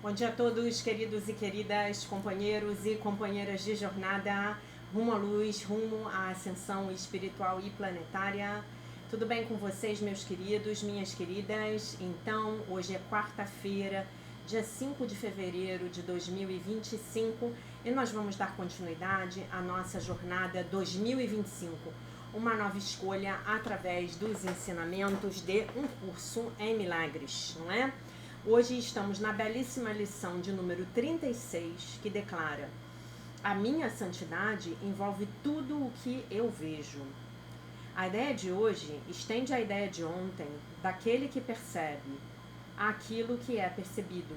Bom dia a todos, queridos e queridas, companheiros e companheiras de jornada rumo à luz, rumo à ascensão espiritual e planetária. Tudo bem com vocês, meus queridos, minhas queridas? Então, hoje é quarta-feira, dia 5 de fevereiro de 2025, e nós vamos dar continuidade à nossa jornada 2025, uma nova escolha através dos ensinamentos de um curso em milagres, não é? Hoje estamos na belíssima lição de número 36, que declara: a minha santidade envolve tudo o que eu vejo. A ideia de hoje estende a ideia de ontem, daquele que percebe aquilo que é percebido.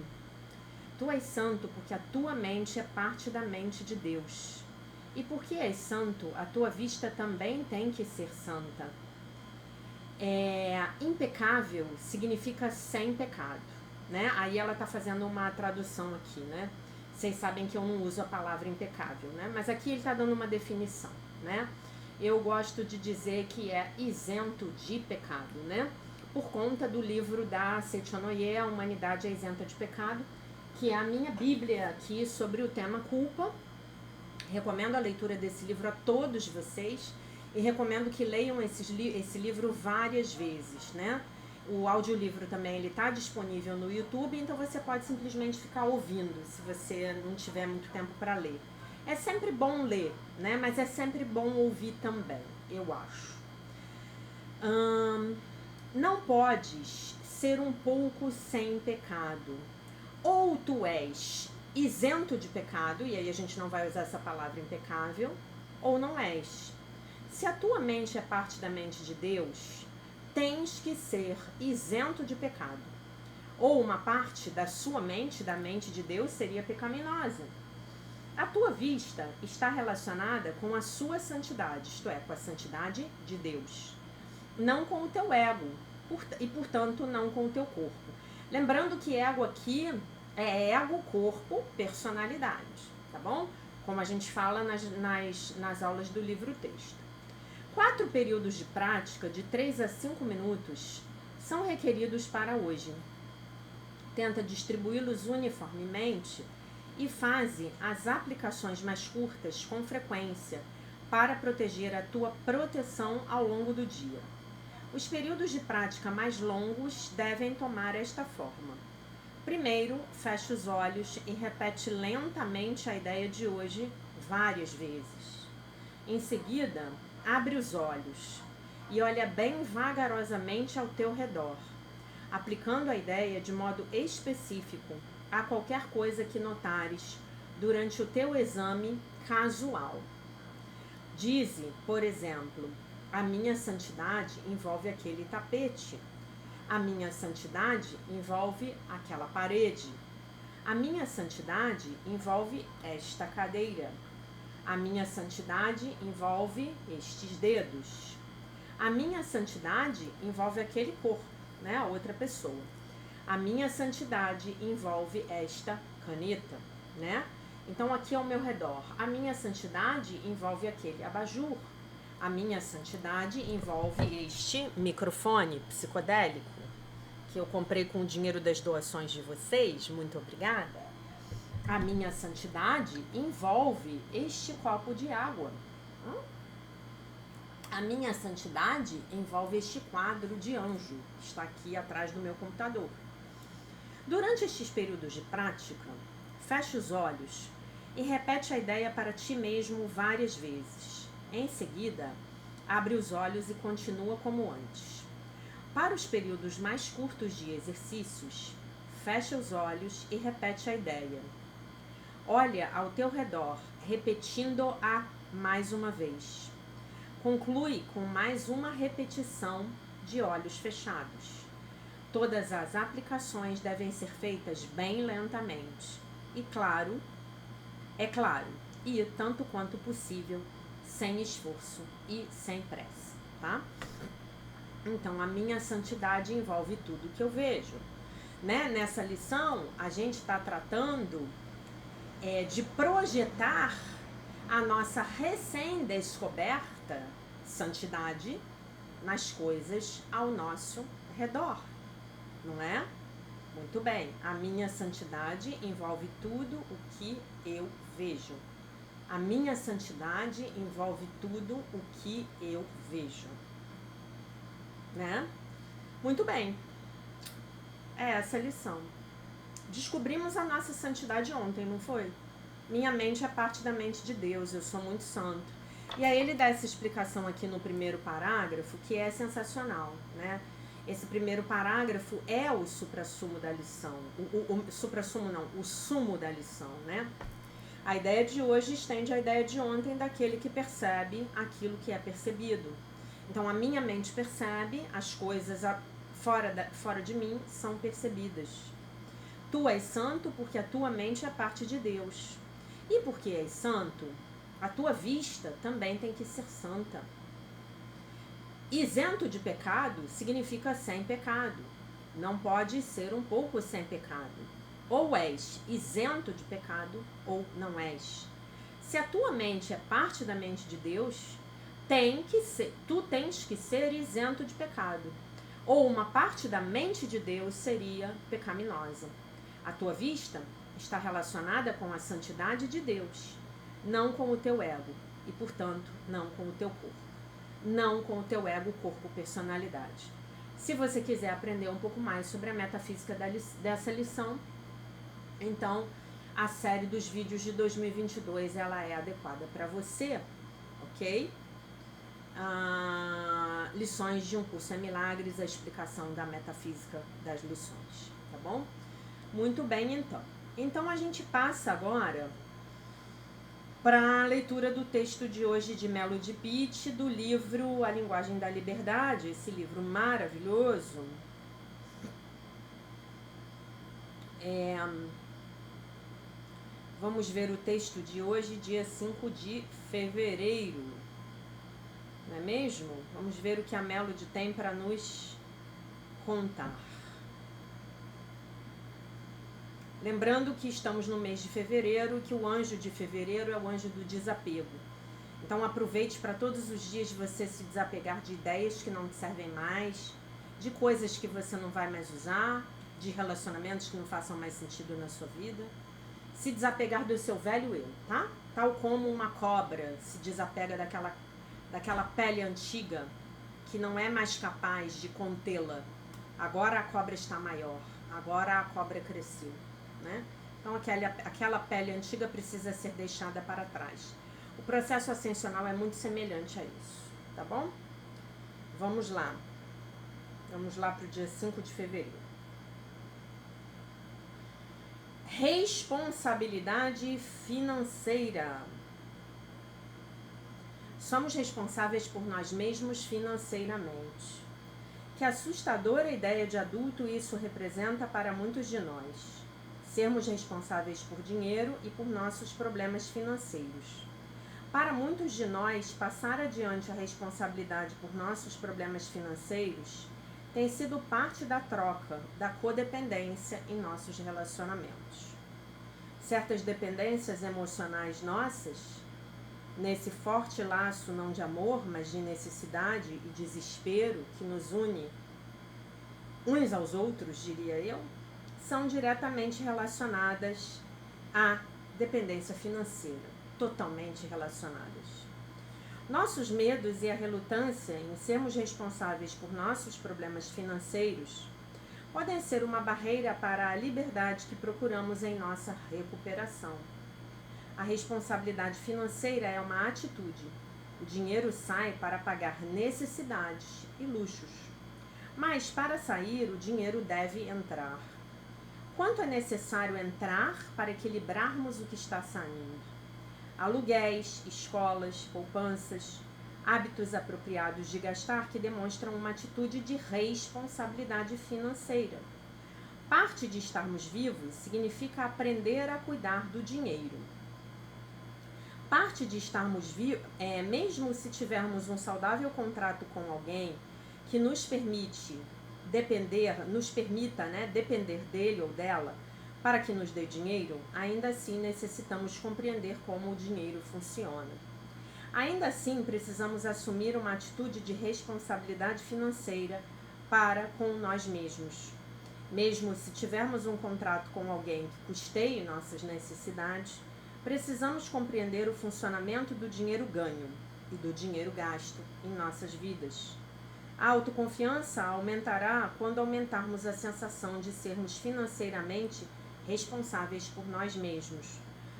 Tu és santo porque a tua mente é parte da mente de Deus. E porque és santo, a tua vista também tem que ser santa. Impecável significa sem pecado, né? Aí ela está fazendo uma tradução aqui, né? Vocês sabem que eu não uso a palavra impecável, né? Mas aqui ele está dando uma definição, né? Eu gosto de dizer que é isento de pecado, né? Por conta do livro da Seitianoye, A Humanidade é Isenta de Pecado, que é a minha bíblia aqui sobre o tema culpa. Recomendo a leitura desse livro a todos vocês e recomendo que leiam esse livro várias vezes, né? O audiolivro também ele está disponível no YouTube, então você pode simplesmente ficar ouvindo, se você não tiver muito tempo para ler. É sempre bom ler, né? Mas é sempre bom ouvir também, eu acho. Não podes ser um pouco sem pecado. Ou tu és isento de pecado, e aí a gente não vai usar essa palavra impecável, ou não és. Se a tua mente é parte da mente de Deus, tens que ser isento de pecado. Ou uma parte da sua mente, da mente de Deus, seria pecaminosa. A tua vista está relacionada com a sua santidade, isto é, com a santidade de Deus. Não com o teu ego, e portanto não com o teu corpo. Lembrando que ego aqui é ego, corpo, personalidade, tá bom? Como a gente fala nas aulas do livro-texto. 4 períodos de prática, de 3 a 5 minutos, são requeridos para hoje. Tenta distribuí-los uniformemente e faze as aplicações mais curtas com frequência para proteger a tua proteção ao longo do dia. Os períodos de prática mais longos devem tomar esta forma. Primeiro, fecha os olhos e repete lentamente a ideia de hoje várias vezes. Em seguida, abre os olhos e olha bem vagarosamente ao teu redor, aplicando a ideia de modo específico a qualquer coisa que notares durante o teu exame casual. Dize, por exemplo: a minha santidade envolve aquele tapete. A minha santidade envolve aquela parede. A minha santidade envolve esta cadeira. A minha santidade envolve estes dedos. A minha santidade envolve aquele corpo, né? A outra pessoa. A minha santidade envolve esta caneta, né? Então aqui ao meu redor, a minha santidade envolve aquele abajur. A minha santidade envolve este microfone psicodélico, que eu comprei com o dinheiro das doações de vocês, muito obrigada. A minha santidade envolve este copo de água. A minha santidade envolve este quadro de anjo, que está aqui atrás do meu computador. Durante estes períodos de prática, feche os olhos e repete a ideia para ti mesmo várias vezes. Em seguida, abre os olhos e continua como antes. Para os períodos mais curtos de exercícios, fecha os olhos e repete a ideia. Olha ao teu redor, repetindo-a mais uma vez. Conclui com mais uma repetição de olhos fechados. Todas as aplicações devem ser feitas bem lentamente. E e tanto quanto possível, sem esforço e sem pressa, tá? Então, a minha santidade envolve tudo que eu vejo, né? Nessa lição, a gente está tratando de projetar a nossa recém-descoberta santidade nas coisas ao nosso redor, não é? Muito bem. A minha santidade envolve tudo o que eu vejo. A minha santidade envolve tudo o que eu vejo. Né? Muito bem. É essa a lição. Descobrimos a nossa santidade ontem, não foi? Minha mente é parte da mente de Deus, eu sou muito santo. E aí ele dá essa explicação aqui no primeiro parágrafo, que é sensacional, né? Esse primeiro parágrafo é o suprassumo da lição. O suprassumo não, o sumo da lição, né? A ideia de hoje estende a ideia de ontem daquele que percebe aquilo que é percebido. Então a minha mente percebe, as coisas fora de mim são percebidas. Tu és santo porque a tua mente é parte de Deus. E porque és santo, a tua vista também tem que ser santa. Isento de pecado significa sem pecado. Não pode ser um pouco sem pecado. Ou és isento de pecado, ou não és. Se a tua mente é parte da mente de Deus, tu tens que ser isento de pecado. Ou uma parte da mente de Deus seria pecaminosa. A tua vista está relacionada com a santidade de Deus, não com o teu ego e, portanto, não com o teu corpo. Não com o teu ego, corpo, personalidade. Se você quiser aprender um pouco mais sobre a metafísica dessa lição, então a série dos vídeos de 2022 ela é adequada para você, ok? Lições de um curso é milagres, a explicação da metafísica das lições, tá bom? Muito bem, então. Então a gente passa agora para a leitura do texto de hoje de Melody Beach, do livro A Linguagem da Liberdade, esse livro maravilhoso. Vamos ver o texto de hoje, dia 5 de fevereiro. Não é mesmo? Vamos ver o que a Melody tem para nos contar. Lembrando que estamos no mês de fevereiro, que o anjo de fevereiro é o anjo do desapego. Então aproveite para todos os dias você se desapegar de ideias que não te servem mais, de coisas que você não vai mais usar, de relacionamentos que não façam mais sentido na sua vida. Se desapegar do seu velho eu, tá? Tal como uma cobra se desapega daquela pele antiga que não é mais capaz de contê-la. Agora a cobra está maior, agora a cobra cresceu. Né? Então aquela pele antiga precisa ser deixada para trás. O processo ascensional é muito semelhante a isso, tá bom? Vamos lá para o dia 5 de fevereiro. Responsabilidade financeira. Somos responsáveis por nós mesmos financeiramente. Que assustadora ideia de adulto isso representa para muitos de nós. Sermos responsáveis por dinheiro e por nossos problemas financeiros. Para muitos de nós, passar adiante a responsabilidade por nossos problemas financeiros tem sido parte da troca, da codependência em nossos relacionamentos. Certas dependências emocionais nossas, nesse forte laço não de amor, mas de necessidade e desespero que nos une uns aos outros, diria eu, são diretamente relacionadas à dependência financeira, totalmente relacionadas. Nossos medos e a relutância em sermos responsáveis por nossos problemas financeiros podem ser uma barreira para a liberdade que procuramos em nossa recuperação. A responsabilidade financeira é uma atitude. O dinheiro sai para pagar necessidades e luxos. Mas para sair, o dinheiro deve entrar. Quanto é necessário entrar para equilibrarmos o que está saindo? Aluguéis, escolas, poupanças, hábitos apropriados de gastar que demonstram uma atitude de responsabilidade financeira. Parte de estarmos vivos significa aprender a cuidar do dinheiro. Parte de estarmos vivos mesmo se tivermos um saudável contrato com alguém que nos permita depender dele ou dela para que nos dê dinheiro, ainda assim necessitamos compreender como o dinheiro funciona. Ainda assim, precisamos assumir uma atitude de responsabilidade financeira para com nós mesmos. Mesmo se tivermos um contrato com alguém que custeie nossas necessidades, precisamos compreender o funcionamento do dinheiro ganho e do dinheiro gasto em nossas vidas. A autoconfiança aumentará quando aumentarmos a sensação de sermos financeiramente responsáveis por nós mesmos.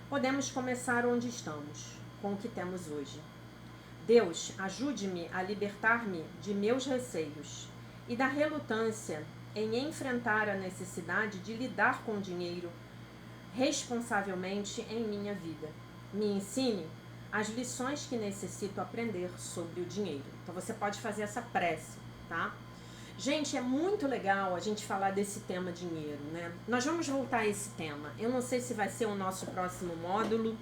Podemos começar onde estamos, com o que temos hoje. Deus, ajude-me a libertar-me de meus receios e da relutância em enfrentar a necessidade de lidar com o dinheiro responsavelmente em minha vida. Me ensine as lições que necessito aprender sobre o dinheiro. Então você pode fazer essa prece, tá? Gente, é muito legal a gente falar desse tema dinheiro, né? Nós vamos voltar a esse tema. Eu não sei se vai ser o nosso próximo módulo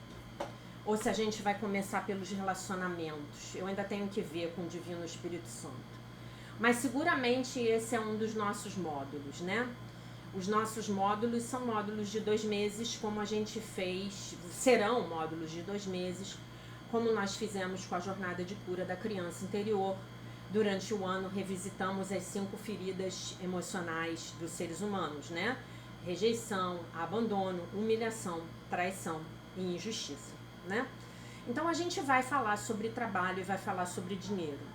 ou se a gente vai começar pelos relacionamentos. Eu ainda tenho que ver com o Divino Espírito Santo. Mas seguramente esse é um dos nossos módulos, né? Os nossos módulos são módulos de 2 meses, como a gente fez, serão módulos de 2 meses, como nós fizemos com a jornada de cura da criança interior. Durante o ano revisitamos as 5 feridas emocionais dos seres humanos, né? Rejeição, abandono, humilhação, traição e injustiça, né? Então a gente vai falar sobre trabalho e vai falar sobre dinheiro.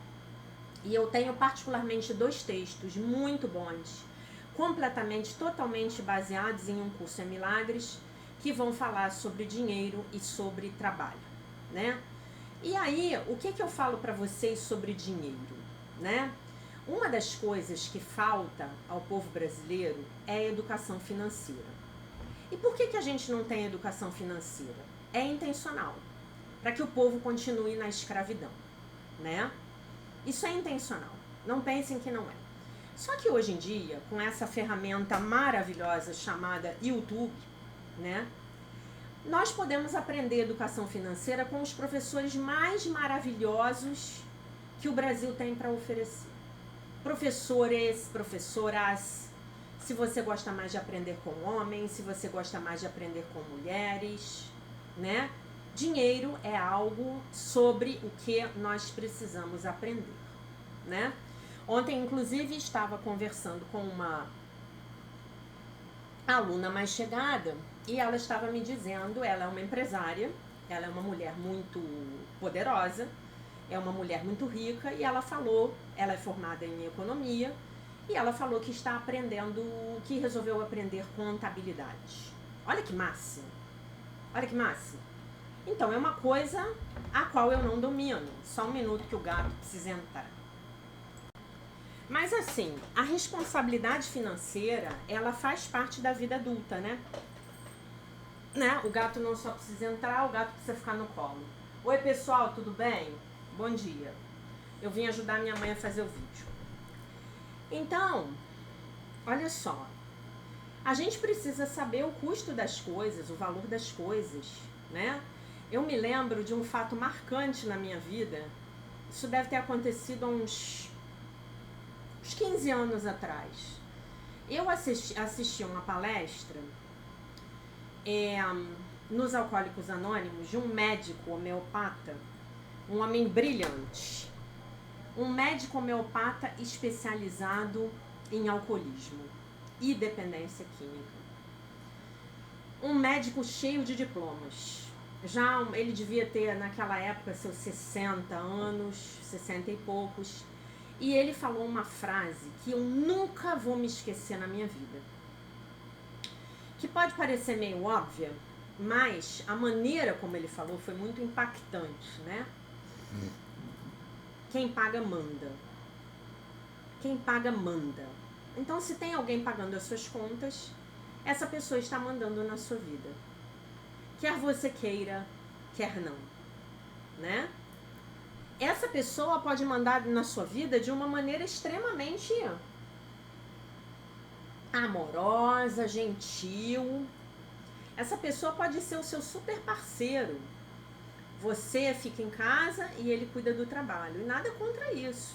E eu tenho particularmente 2 textos muito bons, completamente, totalmente baseados em Um Curso em Milagres, que vão falar sobre dinheiro e sobre trabalho, né? E aí, o que eu falo para vocês sobre dinheiro, né? Uma das coisas que falta ao povo brasileiro é a educação financeira. E por que a gente não tem educação financeira? É intencional, para que o povo continue na escravidão, né? Isso é intencional, não pensem que não é. Só que hoje em dia, com essa ferramenta maravilhosa chamada YouTube, né? Nós podemos aprender educação financeira com os professores mais maravilhosos que o Brasil tem para oferecer. Professores, professoras, se você gosta mais de aprender com homens, se você gosta mais de aprender com mulheres, né? Dinheiro é algo sobre o que nós precisamos aprender, né? Ontem, inclusive, estava conversando com uma aluna mais chegada e ela estava me dizendo, ela é uma empresária, ela é uma mulher muito poderosa, é uma mulher muito rica e ela falou, ela é formada em economia e ela falou que está aprendendo, que resolveu aprender contabilidade. Olha que massa! Olha que massa! Então, é uma coisa a qual eu não domino. Só um minuto que o gato precisa entrar. Mas assim, a responsabilidade financeira, ela faz parte da vida adulta, né? O gato não só precisa entrar, o gato precisa ficar no colo. Oi, pessoal, tudo bem? Bom dia. Eu vim ajudar minha mãe a fazer o vídeo. Então, olha só. A gente precisa saber o custo das coisas, o valor das coisas, né? Eu me lembro de um fato marcante na minha vida. Isso deve ter acontecido há uns 15 anos atrás. Eu assisti uma palestra nos Alcoólicos Anônimos de um médico homeopata, um homem brilhante, um médico homeopata especializado em alcoolismo e dependência química. Um médico cheio de diplomas. Já ele devia ter naquela época seus 60 anos, 60 e poucos. E ele falou uma frase que eu nunca vou me esquecer na minha vida. Que pode parecer meio óbvia, mas a maneira como ele falou foi muito impactante, né? Quem paga, manda. Quem paga, manda. Então, se tem alguém pagando as suas contas, essa pessoa está mandando na sua vida. Quer você queira, quer não, né? Essa pessoa pode mandar na sua vida de uma maneira extremamente amorosa, gentil. Essa pessoa pode ser o seu super parceiro. Você fica em casa e ele cuida do trabalho. E nada contra isso.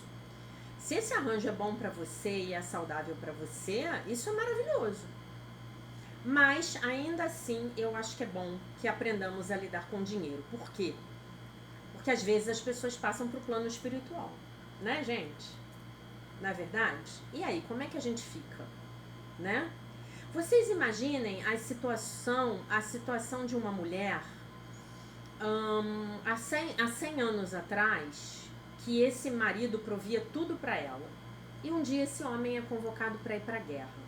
Se esse arranjo é bom para você e é saudável para você, isso é maravilhoso. Mas, ainda assim, eu acho que é bom que aprendamos a lidar com dinheiro. Por quê? Porque às vezes as pessoas passam para o plano espiritual, né, gente? Não é verdade? E aí, como é que a gente fica? né? Vocês imaginem a situação de uma mulher há 100 anos atrás, que esse marido provia tudo para ela. E um dia esse homem é convocado para ir para a guerra.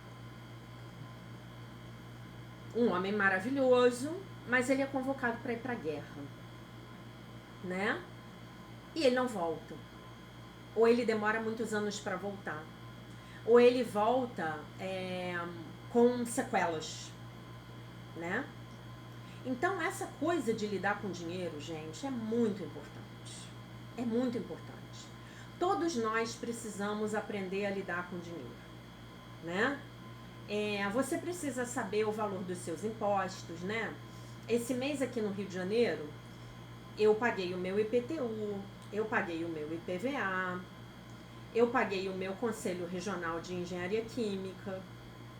Um homem maravilhoso, mas ele é convocado para ir para a guerra, né? E ele não volta. Ou ele demora muitos anos para voltar. Ou ele volta com sequelas, né? Então, essa coisa de lidar com dinheiro, gente, é muito importante. É muito importante. Todos nós precisamos aprender a lidar com dinheiro, né? Você precisa saber o valor dos seus impostos, né? Esse mês aqui no Rio de Janeiro, eu paguei o meu IPTU, eu paguei o meu IPVA, eu paguei o meu Conselho Regional de Engenharia Química,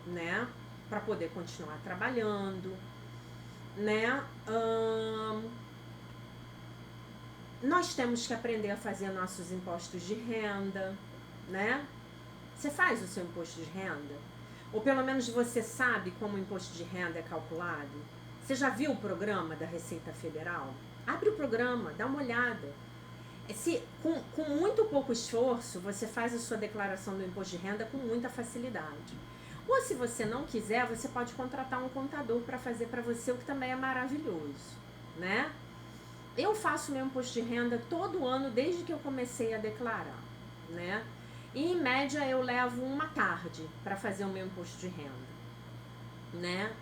né? Para poder continuar trabalhando, né? Nós temos que aprender a fazer nossos impostos de renda, né? Você faz o seu imposto de renda? Ou pelo menos você sabe como o imposto de renda é calculado? Você já viu o programa da Receita Federal? Abre o programa, dá uma olhada. Com muito pouco esforço, você faz a sua declaração do imposto de renda com muita facilidade. Ou se você não quiser, você pode contratar um contador para fazer para você, o que também é maravilhoso, né? Eu faço meu imposto de renda todo ano desde que eu comecei a declarar, né? E em média eu levo uma tarde para fazer o meu imposto de renda, né?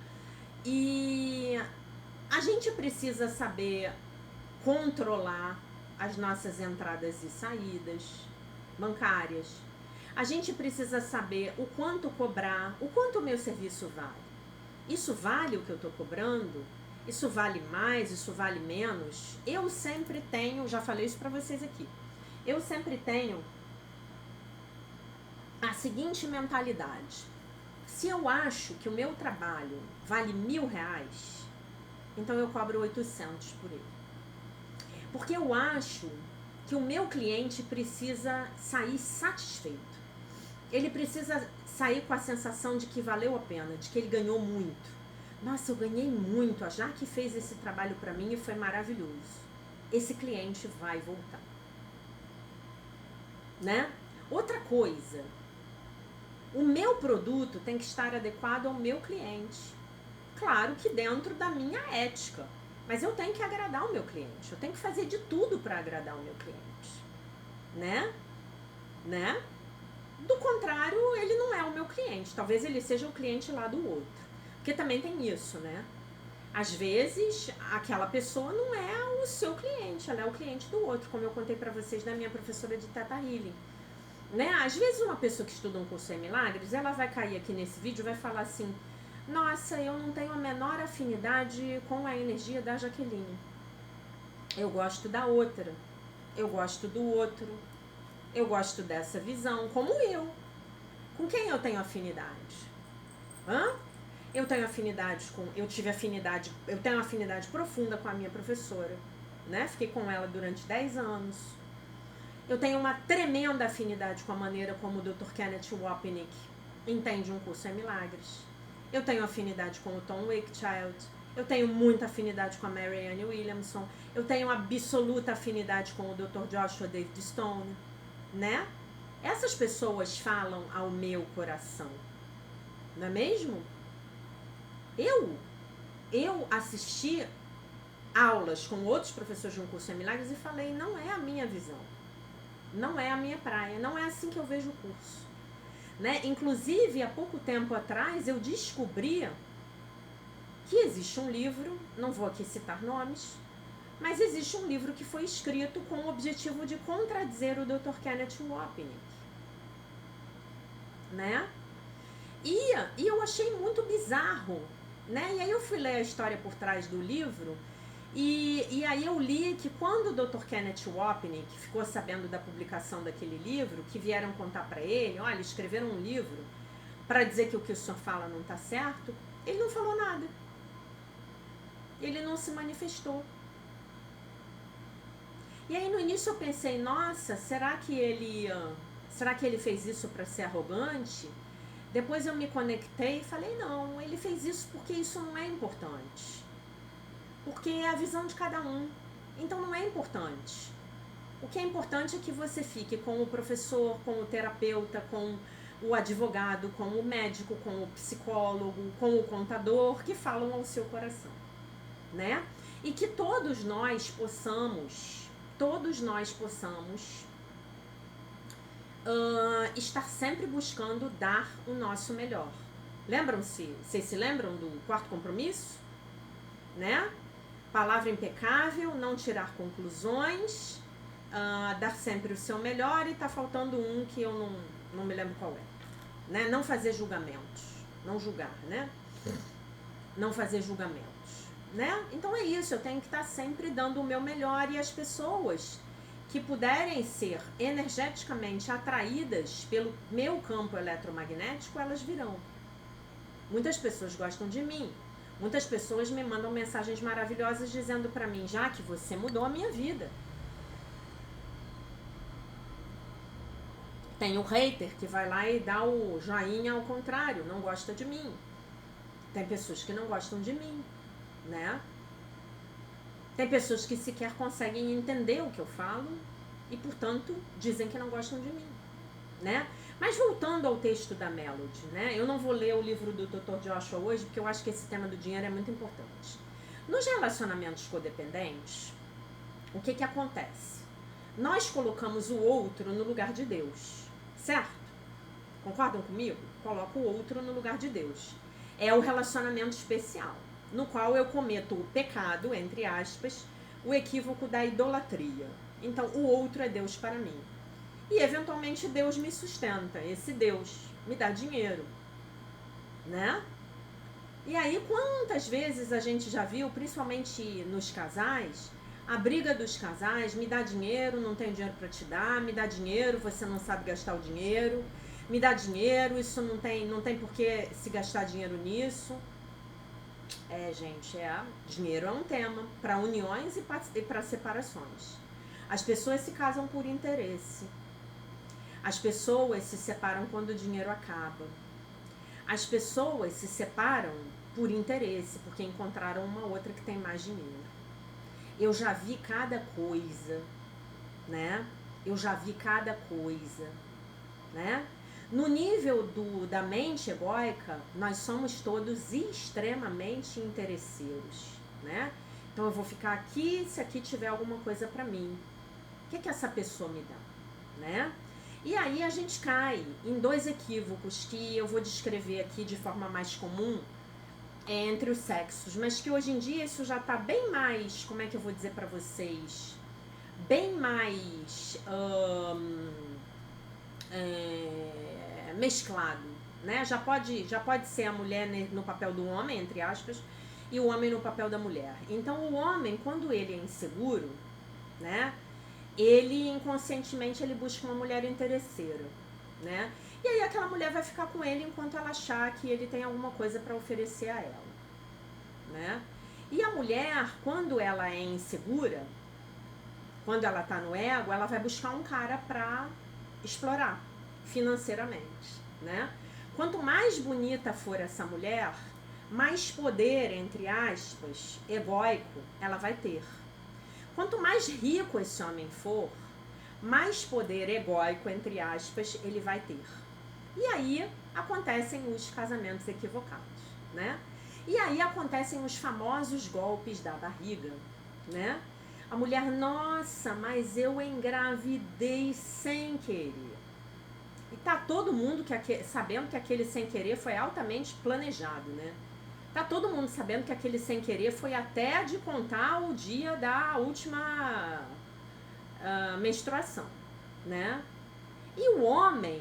E a gente precisa saber controlar as nossas entradas e saídas bancárias. A gente precisa saber o quanto cobrar, o quanto o meu serviço vale. Isso vale o que eu estou cobrando? Isso vale mais? Isso vale menos? Eu sempre tenho, já falei isso para vocês aqui, eu sempre tenho a seguinte mentalidade: se eu acho que o meu trabalho vale R$1.000, então eu cobro 800 por ele. Porque eu acho que o meu cliente precisa sair satisfeito. Ele precisa sair com a sensação de que valeu a pena, de que ele ganhou muito. Nossa, eu ganhei muito, a Jaque fez esse trabalho para mim e foi maravilhoso. Esse cliente vai voltar, né? Outra coisa, o meu produto tem que estar adequado ao meu cliente. Claro que dentro da minha ética, mas eu tenho que agradar o meu cliente. Eu tenho que fazer de tudo para agradar o meu cliente, né? Do contrário, ele não é o meu cliente. Talvez ele seja o cliente lá do outro. Porque também tem isso, né? Às vezes, aquela pessoa não é o seu cliente, ela é o cliente do outro, como eu contei para vocês da minha professora de Theta Healing, né? Às vezes uma pessoa que estuda um curso em milagres, ela vai cair aqui nesse vídeo e vai falar assim: nossa, eu não tenho a menor afinidade com a energia da Jaqueline. Eu gosto da outra, eu gosto do outro, eu gosto dessa visão, como eu. Com quem eu tenho afinidade? Eu tenho afinidade eu tenho afinidade profunda com a minha professora, né? Fiquei com ela durante 10 anos. Eu tenho uma tremenda afinidade com a maneira como o Dr. Kenneth Wapnick entende um curso em milagres. Eu tenho afinidade com o Tom Wakechild. Eu tenho muita afinidade com a Marianne Williamson. Eu tenho absoluta afinidade com o Dr. Joshua David Stone, né? Essas pessoas falam ao meu coração, não é mesmo? Eu assisti aulas com outros professores de um curso em milagres e falei: não é a minha visão, não é a minha praia, não é assim que eu vejo o curso, né? Inclusive, há pouco tempo atrás, eu descobri que existe um livro, não vou aqui citar nomes, mas existe um livro que foi escrito com o objetivo de contradizer o Dr. Kenneth Wapnick, né? E eu achei muito bizarro, né? E aí eu fui ler a história por trás do livro e aí eu li que quando o Dr. Kenneth Wapnick ficou sabendo da publicação daquele livro, que vieram contar para ele: olha, escreveram um livro para dizer que o que o senhor fala não está certo, ele não falou nada. Ele não se manifestou. E aí no início eu pensei: nossa, será que ele fez isso para ser arrogante? Depois eu me conectei e falei, não, ele fez isso porque isso não é importante. Porque é a visão de cada um. Então não é importante. O que é importante é que você fique com o professor, com o terapeuta, com o advogado, com o médico, com o psicólogo, com o contador, que falam ao seu coração, né? E que todos nós possamos estar sempre buscando dar o nosso melhor. Lembram-se? Vocês se lembram do quarto compromisso? Né? Palavra impecável, não tirar conclusões, dar sempre o seu melhor, e tá faltando um que eu não me lembro qual é. Né? Não fazer julgamentos. Não julgar, né? Não fazer julgamentos. Né? Então é isso, eu tenho que estar sempre dando o meu melhor, e as pessoas que puderem ser energeticamente atraídas pelo meu campo eletromagnético, elas virão. Muitas pessoas gostam de mim. Muitas pessoas me mandam mensagens maravilhosas dizendo pra mim, já que você mudou a minha vida. Tem o hater que vai lá e dá o joinha ao contrário, não gosta de mim. Tem pessoas que não gostam de mim, né? Tem pessoas que sequer conseguem entender o que eu falo e, portanto, dizem que não gostam de mim, né? Mas voltando ao texto da Melody, né? Eu não vou ler o livro do Dr. Joshua hoje, porque eu acho que esse tema do dinheiro é muito importante. Nos relacionamentos codependentes, o que acontece? Nós colocamos o outro no lugar de Deus, certo? Concordam comigo? Coloco o outro no lugar de Deus. É o relacionamento especial, no qual eu cometo o pecado, entre aspas, o equívoco da idolatria. Então, o outro é Deus para mim. E, eventualmente, Deus me sustenta. Esse Deus me dá dinheiro, né? E aí, quantas vezes a gente já viu, principalmente nos casais, a briga dos casais: me dá dinheiro, não tenho dinheiro para te dar, me dá dinheiro, você não sabe gastar o dinheiro, me dá dinheiro, isso não tem por que se gastar dinheiro nisso. Gente, dinheiro é um tema para uniões e para separações. As pessoas se casam por interesse. As pessoas se separam quando o dinheiro acaba. As pessoas se separam por interesse, porque encontraram uma outra que tem mais dinheiro. Eu já vi cada coisa, né? Eu já vi cada coisa, né? No nível da mente egóica, nós somos todos extremamente interesseiros, né? Então eu vou ficar aqui se aqui tiver alguma coisa para mim. O que essa pessoa me dá, né? E aí a gente cai em dois equívocos que eu vou descrever aqui de forma mais comum entre os sexos, mas que hoje em dia isso já tá bem mais, como é que eu vou dizer para vocês, bem mais mesclado, né? Já pode ser a mulher no papel do homem, entre aspas, e o homem no papel da mulher. Então o homem, quando ele é inseguro, né? Ele inconscientemente ele busca uma mulher interesseira, né? E aí aquela mulher vai ficar com ele enquanto ela achar que ele tem alguma coisa para oferecer a ela, né? E a mulher, quando ela é insegura, quando ela tá no ego, ela vai buscar um cara para explorar financeiramente, né? Quanto mais bonita for essa mulher, mais poder, entre aspas, egóico ela vai ter. Quanto mais rico esse homem for, mais poder egóico, entre aspas, ele vai ter. E aí acontecem os casamentos equivocados, né? E aí acontecem os famosos golpes da barriga, né? A mulher, nossa, mas eu engravidei sem querer. E tá todo mundo sabendo que aquele sem querer foi altamente planejado, né? Tá todo mundo sabendo que aquele sem querer foi até de contar o dia da última menstruação, né? E o homem,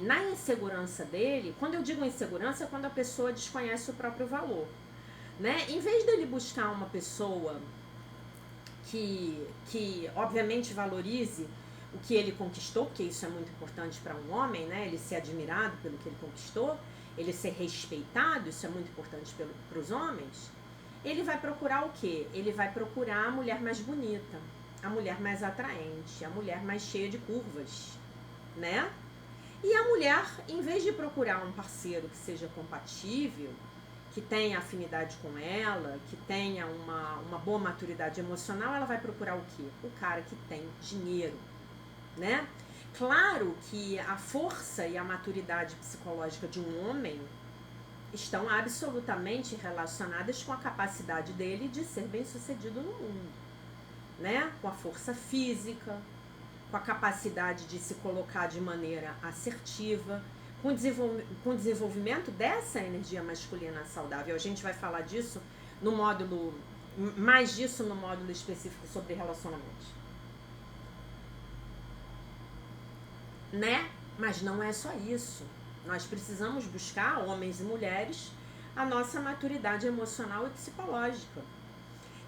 na insegurança dele, quando eu digo insegurança, é quando a pessoa desconhece o próprio valor, né? Em vez dele buscar uma pessoa que obviamente valorize o que ele conquistou, porque isso é muito importante para um homem, né? Ele ser admirado pelo que ele conquistou, ele ser respeitado, isso é muito importante para os homens. Ele vai procurar o quê? Ele vai procurar a mulher mais bonita, a mulher mais atraente, a mulher mais cheia de curvas, né? E a mulher, em vez de procurar um parceiro que seja compatível, que tenha afinidade com ela, que tenha uma boa maturidade emocional, ela vai procurar o quê? O cara que tem dinheiro, né? Claro que a força e a maturidade psicológica de um homem estão absolutamente relacionadas com a capacidade dele de ser bem-sucedido no mundo, né? Com a força física, com a capacidade de se colocar de maneira assertiva, com o desenvolvimento dessa energia masculina saudável. A gente vai falar disso no módulo, mais disso no módulo específico sobre relacionamentos. Né? Mas não é só isso. Nós precisamos buscar, homens e mulheres, a nossa maturidade emocional e psicológica.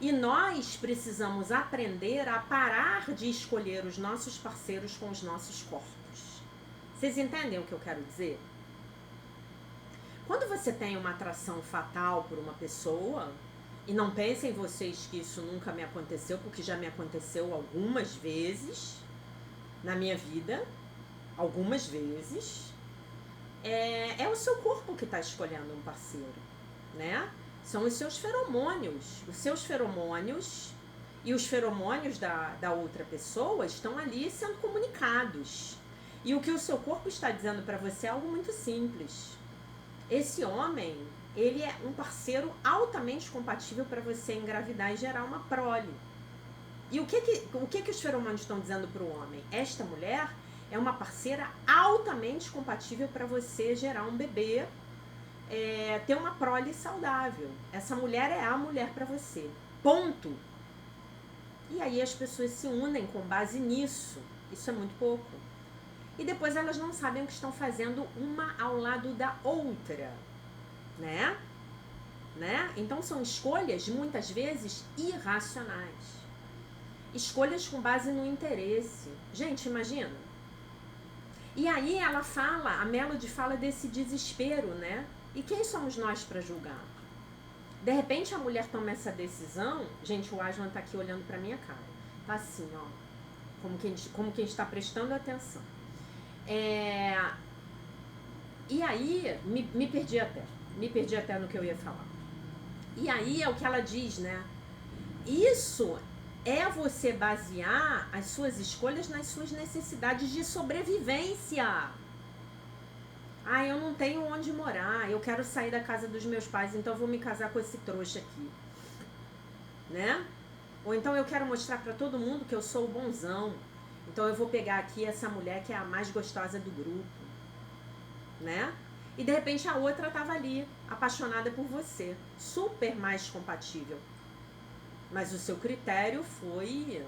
E nós precisamos aprender a parar de escolher os nossos parceiros com os nossos corpos. Vocês entendem o que eu quero dizer? Quando você tem uma atração fatal por uma pessoa, e não pensem vocês que isso nunca me aconteceu, porque já me aconteceu algumas vezes na minha vida, algumas vezes, é o seu corpo que está escolhendo um parceiro, né? São os seus feromônios. Os seus feromônios e os feromônios da outra pessoa estão ali sendo comunicados. E o que o seu corpo está dizendo para você é algo muito simples. Esse homem, ele é um parceiro altamente compatível para você engravidar e gerar uma prole. E o que os feromônios estão dizendo para o homem? Esta mulher é uma parceira altamente compatível para você gerar um bebê, ter uma prole saudável. Essa mulher é a mulher para você. Ponto. E aí as pessoas se unem com base nisso. Isso é muito pouco. E depois elas não sabem o que estão fazendo uma ao lado da outra, né? Então são escolhas muitas vezes irracionais. Escolhas com base no interesse. Gente, imagina. E aí ela fala, a Melody fala desse desespero, né? E quem somos nós para julgar? De repente a mulher toma essa decisão. Gente, o Aslan tá aqui olhando pra minha cara. Tá assim, ó. Como quem está prestando atenção. E aí, me perdi até. Me perdi até no que eu ia falar. E aí é o que ela diz, né? Isso é você basear as suas escolhas nas suas necessidades de sobrevivência. Ah, eu não tenho onde morar, eu quero sair da casa dos meus pais, então eu vou me casar com esse trouxa aqui. Né? Ou então eu quero mostrar pra todo mundo que eu sou o bonzão. Então eu vou pegar aqui essa mulher que é a mais gostosa do grupo. Né? E de repente a outra tava ali, apaixonada por você. Super mais compatível. Mas o seu critério foi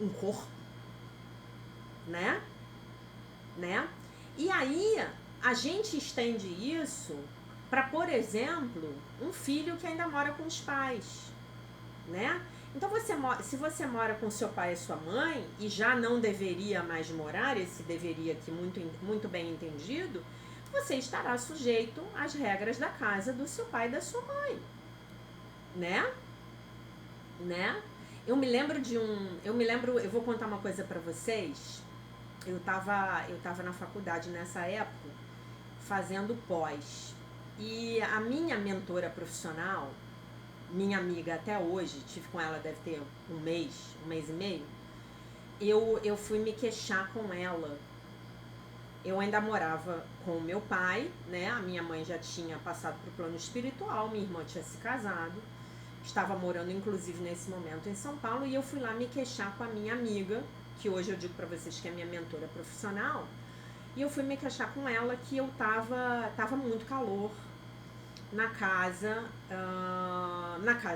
um corpo. Né? E aí a gente estende isso para, por exemplo, um filho que ainda mora com os pais, né? Então se você mora com seu pai e sua mãe e já não deveria mais morar, esse deveria aqui muito bem entendido, você estará sujeito às regras da casa do seu pai e da sua mãe, né? Eu eu vou contar uma coisa para vocês. Eu tava na faculdade nessa época, fazendo pós. E a minha mentora profissional, minha amiga até hoje, tive com ela deve ter um mês e meio, eu fui me queixar com ela. Eu ainda morava com o meu pai, né? A minha mãe já tinha passado pro plano espiritual, minha irmã tinha se casado, estava morando inclusive nesse momento em São Paulo, e eu fui lá me queixar com a minha amiga, que hoje eu digo pra vocês que é minha mentora profissional, e eu fui me queixar com ela que eu tava muito calor na casa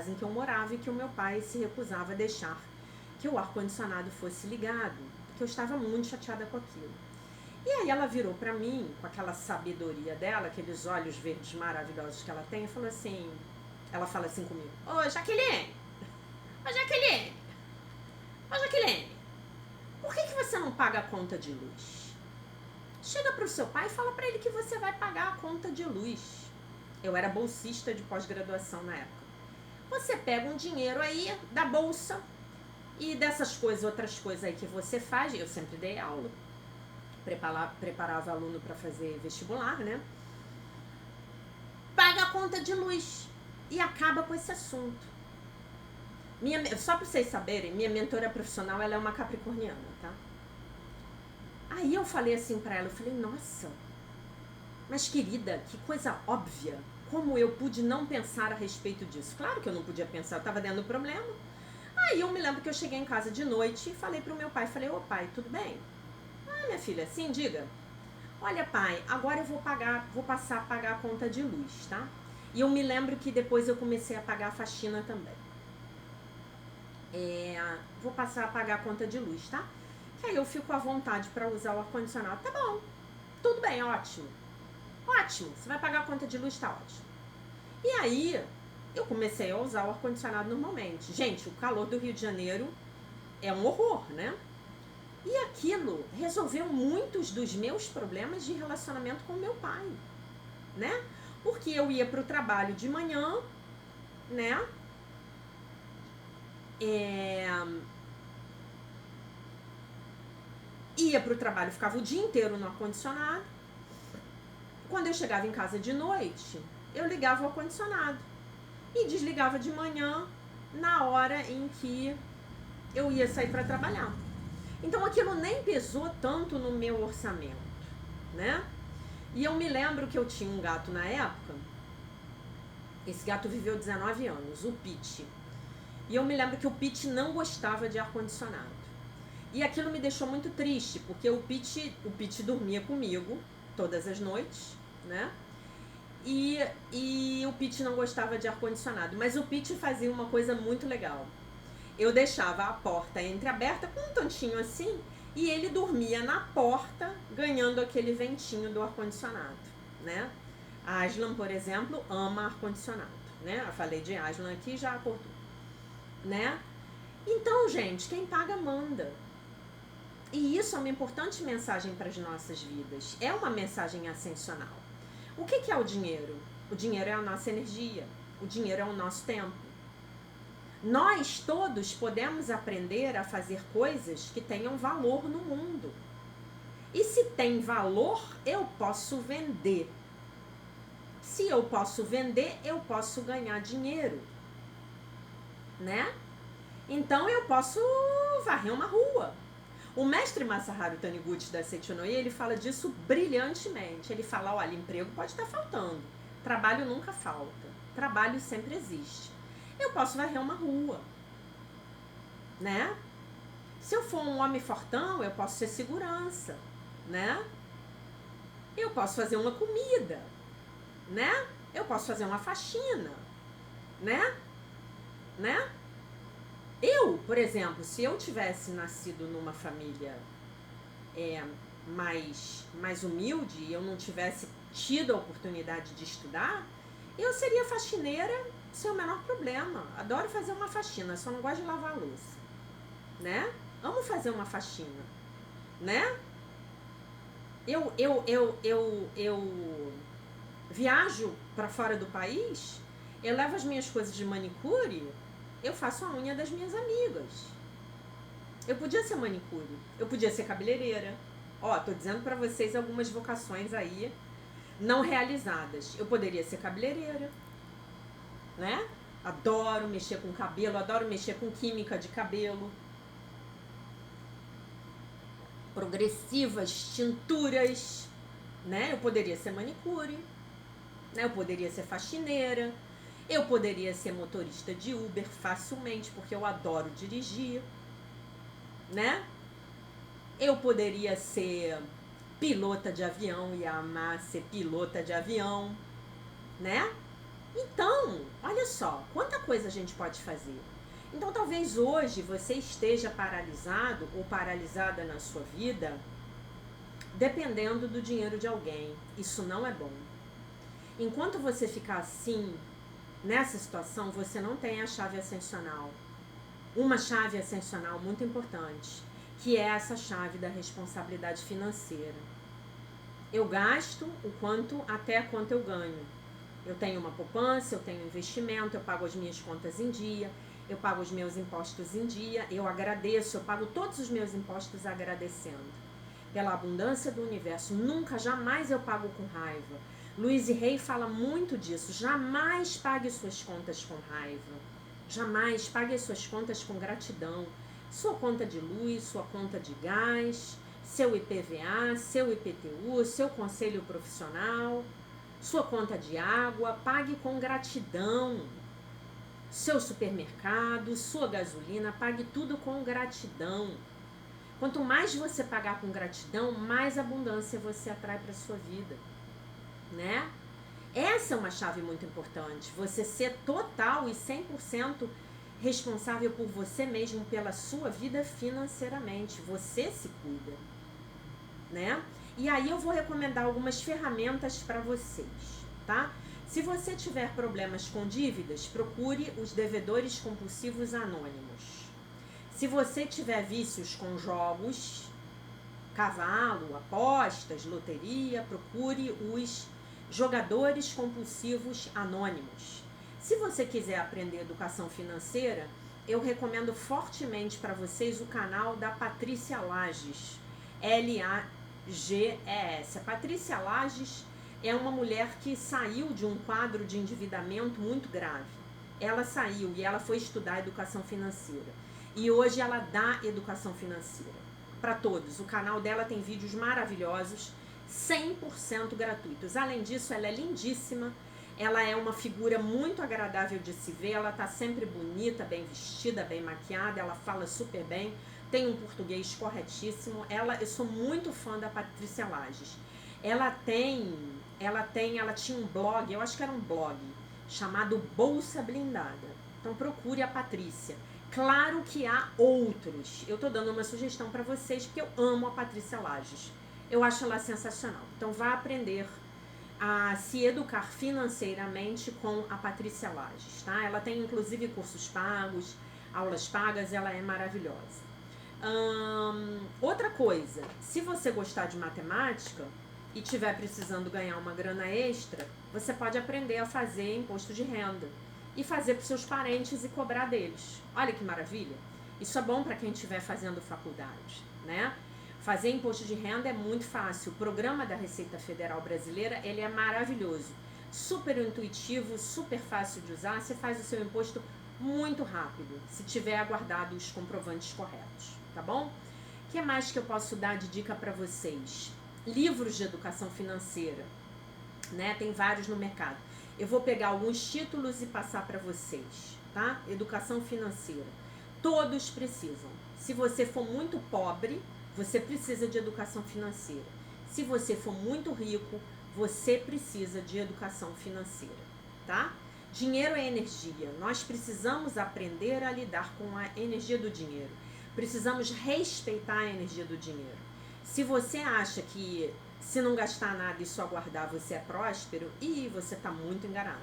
em que eu morava e que o meu pai se recusava a deixar que o ar-condicionado fosse ligado, que eu estava muito chateada com aquilo. E aí ela virou pra mim, com aquela sabedoria dela, aqueles olhos verdes maravilhosos que ela tem, e falou assim, ela fala assim comigo: Ô Jaqueline, por que você não paga a conta de luz? Chega pro seu pai e fala pra ele que você vai pagar a conta de luz. Eu era bolsista de pós-graduação na época. Você pega um dinheiro aí da bolsa e dessas coisas, outras coisas aí que você faz, eu sempre dei aula. preparava aluno para fazer vestibular, né? Paga a conta de luz e acaba com esse assunto. Só para vocês saberem, minha mentora profissional, ela é uma capricorniana, tá? Aí eu falei assim para ela, eu falei, nossa, mas querida, que coisa óbvia, como eu pude não pensar a respeito disso? Claro que eu não podia pensar, eu estava dando problema. Aí eu me lembro que eu cheguei em casa de noite e falei pro meu pai, falei, ô pai, tudo bem? Ah, minha filha, sim, diga. Olha, pai, agora eu vou passar a pagar a conta de luz, tá? E eu me lembro que depois eu comecei a pagar a faxina também. Vou passar a pagar a conta de luz, tá? Que aí eu fico à vontade para usar o ar-condicionado. Tá bom, tudo bem, ótimo. Ótimo, você vai pagar a conta de luz, tá ótimo. E aí, eu comecei a usar o ar-condicionado normalmente. Gente, o calor do Rio de Janeiro é um horror, né? E aquilo resolveu muitos dos meus problemas de relacionamento com meu pai, né? Porque eu ia pro trabalho de manhã, né? Ia pro trabalho, ficava o dia inteiro no ar-condicionado. Quando eu chegava em casa de noite, eu ligava o ar-condicionado e desligava de manhã na hora em que eu ia sair para trabalhar. Então aquilo nem pesou tanto no meu orçamento, né? E eu me lembro que eu tinha um gato na época. Esse gato viveu 19 anos, o Pete. E eu me lembro que o Pete não gostava de ar-condicionado. E aquilo me deixou muito triste, porque o Pete dormia comigo todas as noites, né? E o Pete não gostava de ar-condicionado. Mas o Pete fazia uma coisa muito legal. Eu deixava a porta entreaberta com um tantinho assim, e ele dormia na porta, ganhando aquele ventinho do ar-condicionado, né? A Aslan, por exemplo, ama ar-condicionado, né? Eu falei de Aslan aqui, já acordou, né? Então, gente, quem paga manda. E isso é uma importante mensagem para as nossas vidas. É uma mensagem ascensional. O que é o dinheiro? O dinheiro é a nossa energia. O dinheiro é o nosso tempo. Nós todos podemos aprender a fazer coisas que tenham valor no mundo. E se tem valor, eu posso vender. Se eu posso vender, eu posso ganhar dinheiro, né? Então eu posso varrer uma rua. O mestre Masaharu Taniguchi da Seichonoye, ele fala disso brilhantemente. Ele fala, olha, emprego pode estar faltando, trabalho nunca falta, trabalho sempre existe. Eu posso varrer uma rua, né? Se eu for um homem fortão, eu posso ser segurança, né? Eu posso fazer uma comida, né? Eu posso fazer uma faxina, né? Eu, por exemplo, se eu tivesse nascido numa família mais humilde e eu não tivesse tido a oportunidade de estudar, eu seria faxineira sem o menor problema. Adoro fazer uma faxina, só não gosto de lavar a louça, né? Amo fazer uma faxina, né? Eu viajo para fora do país, eu levo as minhas coisas de manicure, eu faço a unha das minhas amigas. Eu podia ser manicure, eu podia ser cabeleireira. Ó, tô dizendo para vocês algumas vocações aí não realizadas. Eu poderia ser cabeleireira, né? Adoro mexer com cabelo, adoro mexer com química de cabelo. Progressivas, tinturas, né? Eu poderia ser manicure, né? Eu poderia ser faxineira, eu poderia ser motorista de Uber facilmente, porque eu adoro dirigir, né? Eu poderia ser pilota de avião e amar ser pilota de avião, né? Então, olha só, quanta coisa a gente pode fazer. Então, talvez hoje você esteja paralisado ou paralisada na sua vida, dependendo do dinheiro de alguém. Isso não é bom. Enquanto você ficar assim, nessa situação, você não tem a chave ascensional. Uma chave ascensional muito importante, que é essa chave da responsabilidade financeira. Eu gasto até quanto eu ganho. Eu tenho uma poupança, eu tenho investimento, eu pago as minhas contas em dia, eu pago os meus impostos em dia, eu agradeço, eu pago todos os meus impostos agradecendo. pela abundância do universo. Nunca, jamais eu pago com raiva. Louise Hay fala muito disso. Jamais pague suas contas com raiva. Jamais pague suas contas com gratidão. Sua conta de luz, sua conta de gás, seu IPVA, seu IPTU, seu conselho profissional, sua conta de água, pague com gratidão. Seu supermercado, sua gasolina, pague tudo com gratidão. Quanto mais você pagar com gratidão, mais abundância você atrai para sua vida, né? Essa é uma chave muito importante, você ser total e 100% responsável por você mesmo, pela sua vida financeiramente, você se cuida, né? E aí eu vou recomendar algumas ferramentas para vocês, tá? Se você tiver problemas com dívidas, procure os devedores compulsivos anônimos. Se você tiver vícios com jogos, cavalo, apostas, loteria, procure os jogadores compulsivos anônimos. Se você quiser aprender educação financeira, eu recomendo fortemente para vocês o canal da Patrícia Lages, Lages. A Patrícia Lages é uma mulher que saiu de um quadro de endividamento muito grave. Ela saiu e ela foi estudar educação financeira. E hoje ela dá educação financeira para todos. O canal dela tem vídeos maravilhosos, 100% gratuitos. Além disso, ela é lindíssima. Ela é uma figura muito agradável de se ver. Ela tá sempre bonita, bem vestida, bem maquiada. Ela fala super bem. Tem um português corretíssimo. Eu sou muito fã da Patrícia Lages. Ela tinha um blog, eu acho que era um blog, chamado Bolsa Blindada. Então procure a Patrícia. Claro que há outros. Eu tô dando uma sugestão para vocês, porque eu amo a Patrícia Lages. Eu acho ela sensacional. Então vá aprender a se educar financeiramente com a Patrícia Lages, tá? Ela tem inclusive cursos pagos, aulas pagas, ela é maravilhosa. Outra coisa, se você gostar de matemática e estiver precisando ganhar uma grana extra, você pode aprender a fazer imposto de renda e fazer para os seus parentes e cobrar deles. Olha que maravilha! Isso é bom para quem estiver fazendo faculdade, né? Fazer imposto de renda é muito fácil. O programa da Receita Federal Brasileira, ele é maravilhoso. Super intuitivo, super fácil de usar. Você faz o seu imposto muito rápido, se tiver aguardado os comprovantes corretos, tá bom? O que mais que eu posso dar de dica para vocês? Livros de educação financeira, né? Tem vários no mercado. Eu vou pegar alguns títulos e passar para vocês, tá? Educação financeira. Todos precisam. Se você for muito pobre, você precisa de educação financeira. Se você for muito rico, você precisa de educação financeira, tá? Dinheiro é energia. Nós precisamos aprender a lidar com a energia do dinheiro. Precisamos respeitar a energia do dinheiro. Se você acha que se não gastar nada e só guardar você é próspero, você está muito enganado.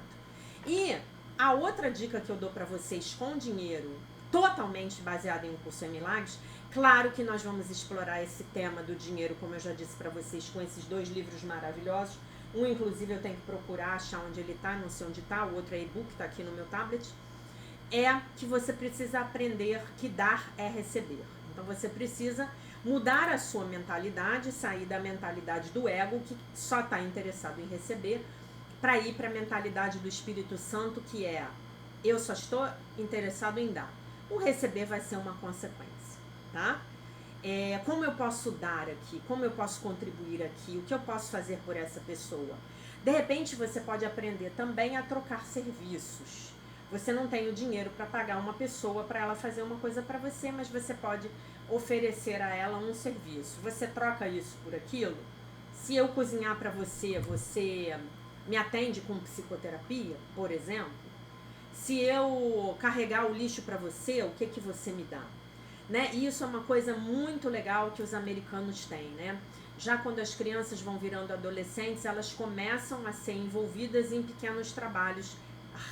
E a outra dica que eu dou para vocês com dinheiro, totalmente baseada em Um Curso em Milagres, claro que nós vamos explorar esse tema do dinheiro, como eu já disse para vocês, com esses 2 livros maravilhosos. Um, inclusive, eu tenho que procurar achar onde ele está, não sei onde está, o outro é e-book, está aqui no meu tablet. É que você precisa aprender que dar é receber. Então você precisa mudar a sua mentalidade, sair da mentalidade do ego, que só está interessado em receber, para ir para a mentalidade do Espírito Santo, que é: eu só estou interessado em dar. O receber vai ser uma consequência, tá? Como eu posso dar aqui? Como eu posso contribuir aqui? O que eu posso fazer por essa pessoa? De repente você pode aprender também a trocar serviços. Você não tem o dinheiro para pagar uma pessoa para ela fazer uma coisa para você, mas você pode oferecer a ela um serviço. Você troca isso por aquilo? Se eu cozinhar para você, você me atende com psicoterapia, por exemplo? Se eu carregar o lixo para você, o que que você me dá? Né? E isso é uma coisa muito legal que os americanos têm, né? Já quando as crianças vão virando adolescentes, elas começam a ser envolvidas em pequenos trabalhos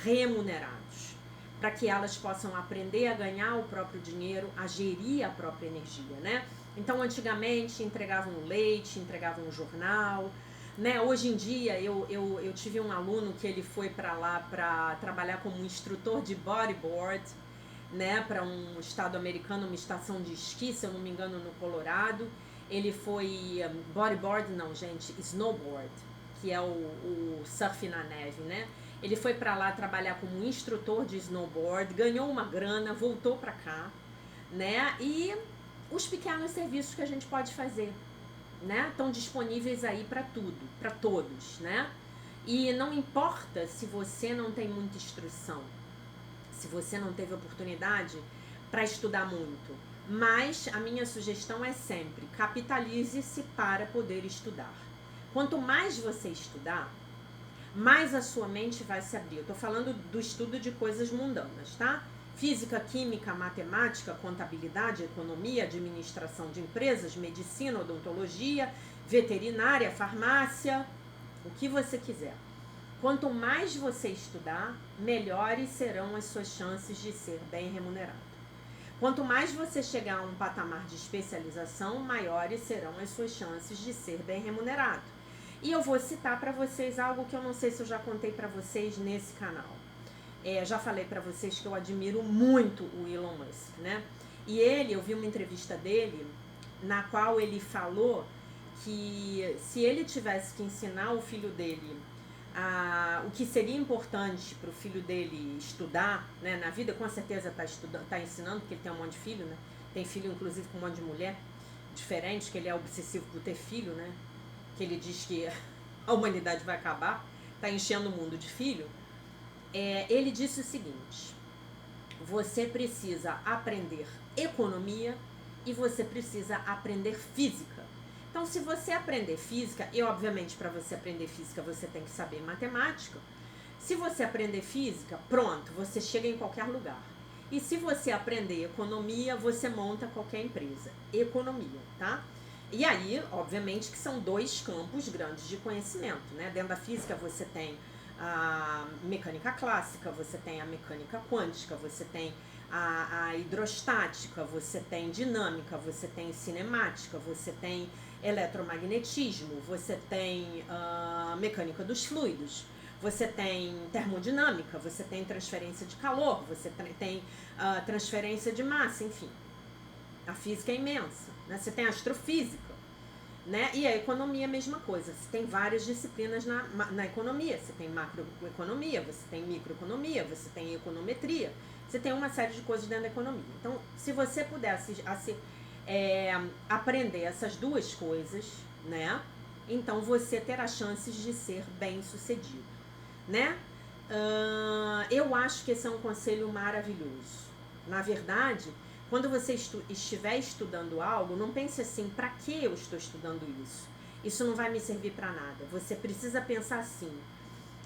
remunerados, para que elas possam aprender a ganhar o próprio dinheiro, a gerir a própria energia, né? Então, antigamente, entregavam leite, entregavam um jornal, né? Hoje em dia, eu tive um aluno que ele foi para lá para trabalhar como instrutor de bodyboard, né? Para um estado americano, uma estação de esqui, se eu não me engano, no Colorado. ele foi bodyboard, não, gente, snowboard, que é o surf na neve, né? Ele foi para lá trabalhar como instrutor de snowboard, ganhou uma grana, voltou para cá, né? E os pequenos serviços que a gente pode fazer, né? Estão disponíveis aí para tudo, para todos, né? E não importa se você não tem muita instrução, se você não teve oportunidade para estudar muito, mas a minha sugestão é sempre capitalize-se para poder estudar. Quanto mais você estudar, mais a sua mente vai se abrir. Eu estou falando do estudo de coisas mundanas, tá? Física, química, matemática, contabilidade, economia, administração de empresas, medicina, odontologia, veterinária, farmácia, o que você quiser. Quanto mais você estudar, melhores serão as suas chances de ser bem remunerado. Quanto mais você chegar a um patamar de especialização, maiores serão as suas chances de ser bem remunerado. E eu vou citar para vocês algo que eu não sei se eu já contei para vocês nesse canal. Já falei para vocês que eu admiro muito o Elon Musk, né? E eu vi uma entrevista dele, na qual ele falou que se ele tivesse que ensinar o filho dele o que seria importante para o filho dele estudar, né, na vida, com certeza tá ensinando, porque ele tem um monte de filho, né? Tem filho, inclusive, com um monte de mulher diferente, que ele é obsessivo por ter filho, né? Que ele diz que a humanidade vai acabar, tá enchendo o mundo de filho. Ele disse o seguinte: você precisa aprender economia e você precisa aprender física. Então, se você aprender física, e obviamente para você aprender física você tem que saber matemática, se você aprender física, pronto, você chega em qualquer lugar. E se você aprender economia, você monta qualquer empresa. Economia, tá? E aí, obviamente que são dois campos grandes de conhecimento, né? Dentro da física você tem a mecânica clássica, você tem a mecânica quântica, você tem a hidrostática, você tem dinâmica, você tem cinemática, você tem eletromagnetismo, você tem mecânica dos fluidos, você tem termodinâmica, você tem transferência de calor, você tem transferência de massa, enfim. A física é imensa, né? Você tem astrofísica, né? E a economia é a mesma coisa. Você tem várias disciplinas na economia. Você tem macroeconomia, você tem microeconomia, você tem econometria. Você tem uma série de coisas dentro da economia. Então, se você pudesse aprender essas duas coisas, né? Então você terá chances de ser bem sucedido, né? Eu acho que esse é um conselho maravilhoso. Na verdade, quando você estiver estudando algo, não pense assim: para que eu estou estudando isso? Isso não vai me servir para nada. Você precisa pensar assim: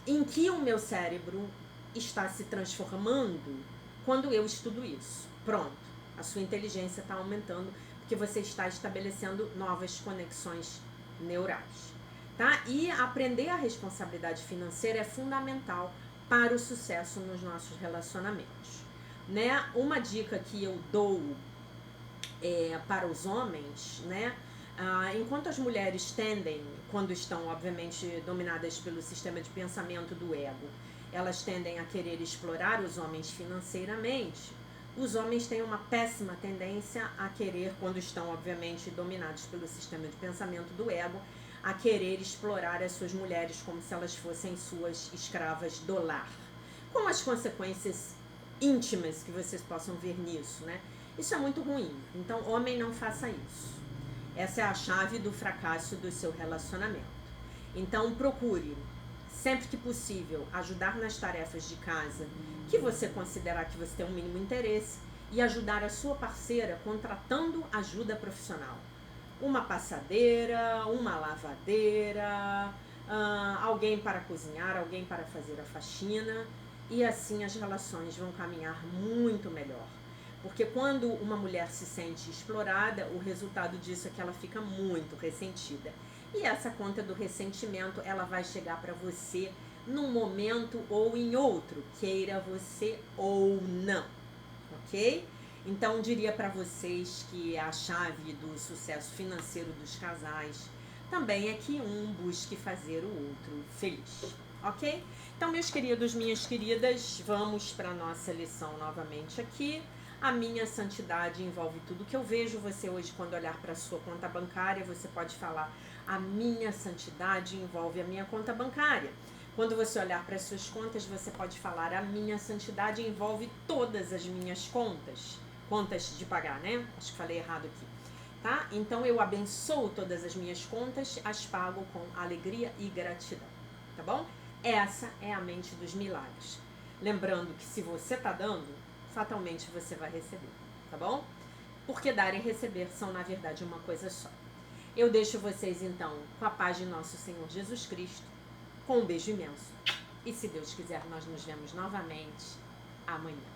em que o meu cérebro está se transformando quando eu estudo isso? Pronto, a sua inteligência está aumentando, porque você está estabelecendo novas conexões neurais, tá? E aprender a responsabilidade financeira é fundamental para o sucesso nos nossos relacionamentos, né? Uma dica que eu dou para os homens, né? Enquanto as mulheres tendem, quando estão obviamente dominadas pelo sistema de pensamento do ego, elas tendem a querer explorar os homens financeiramente. Os homens têm uma péssima tendência a querer, quando estão obviamente dominados pelo sistema de pensamento do ego, a querer explorar as suas mulheres como se elas fossem suas escravas do lar, com as consequências íntimas que vocês possam ver nisso, né? Isso é muito ruim. Então, homem, não faça isso. Essa é a chave do fracasso do seu relacionamento. Então, procure, sempre que possível, ajudar nas tarefas de casa que você considerar que você tem um mínimo interesse, e ajudar a sua parceira contratando ajuda profissional. Uma passadeira, uma lavadeira, alguém para cozinhar, alguém para fazer a faxina, e assim as relações vão caminhar muito melhor. Porque quando uma mulher se sente explorada, o resultado disso é que ela fica muito ressentida. E essa conta do ressentimento, ela vai chegar para você num momento ou em outro, queira você ou não, ok? Então, diria para vocês que a chave do sucesso financeiro dos casais também é que um busque fazer o outro feliz, ok? Então, meus queridos, minhas queridas, vamos para a nossa lição novamente aqui. A minha santidade envolve tudo que eu vejo. Você hoje, quando olhar para a sua conta bancária, você pode falar: a minha santidade envolve a minha conta bancária. Quando você olhar para as suas contas, você pode falar: a minha santidade envolve todas as minhas contas. Contas de pagar, né? Acho que falei errado aqui. Tá? Então eu abençoo todas as minhas contas, as pago com alegria e gratidão. Tá bom? Essa é a mente dos milagres. Lembrando que se você tá dando, fatalmente você vai receber. Tá bom? Porque dar e receber são, na verdade, uma coisa só. Eu deixo vocês, então, com a paz de nosso Senhor Jesus Cristo, com um beijo imenso. E se Deus quiser, nós nos vemos novamente amanhã.